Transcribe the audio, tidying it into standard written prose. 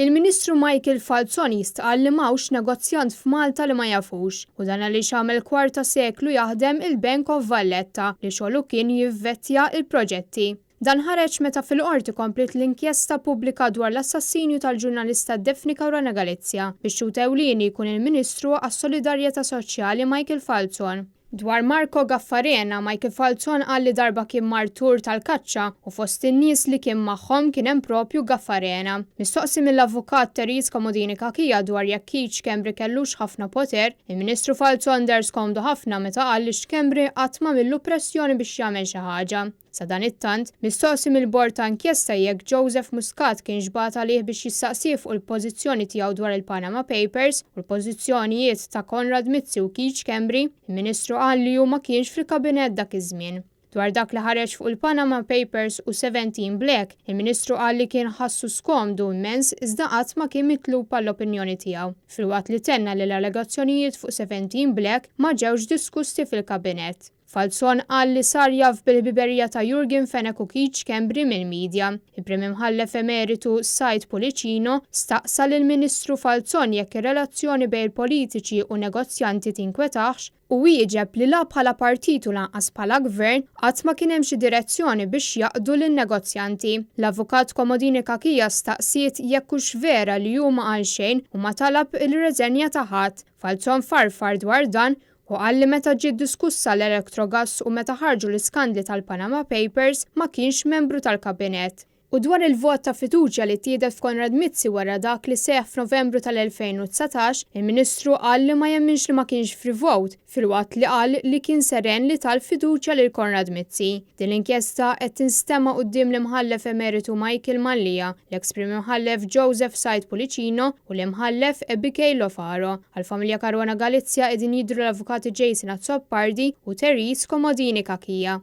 Il-Ministru Michael Falzon jistqal li m'hawnx negozjant f'Malta li ma jafux u dan għaliex għamel kwarta seklu jaħdem il-Bank of Valletta li xogħlu kien jivvettja il-proġetti. Dan ħareġ meta fil-qorti komplet l-inkjesta pubblika dwar l-assassinju tal-ġurnalista Daphne Caruana Galizia biex xut ewlieni jkun il-Ministru għas-Solidarjetà Soċjali Michael Falzon. Dwar Marco Gaffarena, Michael Falzon qal li darba kien martur tal-kaċċa u fost in-nies li kien magħhom kien hemm propju Gaffarena. Mistoqsi mill-avukat Teresa Comodini Kakija dwar jekk Keith Schembri kellux ħafna poter, il-Ministru Falzon ders komdu ħafna meta qal li Schembri qatt ma millu pressjoni biex jagħmel xi ħaġa. Sa dan it-tant, mistoqsi mill-bord ta' inkjesta jekk Joseph Muscat kien ġbat għalih biex jistaqsih fuq il-pożizzjoni tiegħu dwar il-Panama Papers u l-pożizzjonijiet ta' Konrad Mizzi u Keith Schembri, il-Ministru qal li hu ma kienx fil-kabinett dak iż-żmien. Dwar dak li ħareġ fuq il-Panama Papers u 17 Black, il-Ministru qal li kien ħassu skomdu immens iżda qatt ma kien mitlub għall-opinjoni tiegħu. Filwaqt li tenna li l-allegazzjonijiet fuq 17 Black ma ġewx diskussi fil-kabinett. Falzon qal li sar jaf bil-biberija ta' Jurgen Fenek u Keith Schembri mill-medja. Il-Prim Imħallef Emeritu Sajt Policino staqsa lill-Ministru Falzon jekk ir-relazzjoni bejn il-politiċi u negozjanti tinkwetaħx u wieġeb li la bħala partitu lanqas bħala gvern qatt ma kien hemm xi direzzjoni biex jaqdu lin-negozjanti. L-avukat Comodini Kakija staqsiet jekk hux vera li hu ma qal xejn u ma talab il-reżenja ta' ħadd. Falzon farfar dwar dan u qal li meta ġiet diskussa l-Electrogas u meta ħarġu l-iskandli tal-Panama Papers ma kienx membru tal-kabinett. U dwar il-vot ta' fiduċja li tiedet f'Konrad Mizzi wara dak li seħħ f'Novembru tal-2019, il-Ministru qal li ma jemminx li ma kienx free vote, filwaqt li qal li kien seren li tal-fiduċja lil Konrad Mizzi. Din l-inkjesta qed tinstema' quddiem l-Imħallef Emeritu Michael Mallija, l-eks Prim Imħallef Joseph Sajt Policino u l-Imħallef Abigail Lofaro. Għall-familja Caruana Galizia qegħdin jidhru l-avukati Jason Azzoppardi u Teresa Comodini Kakija.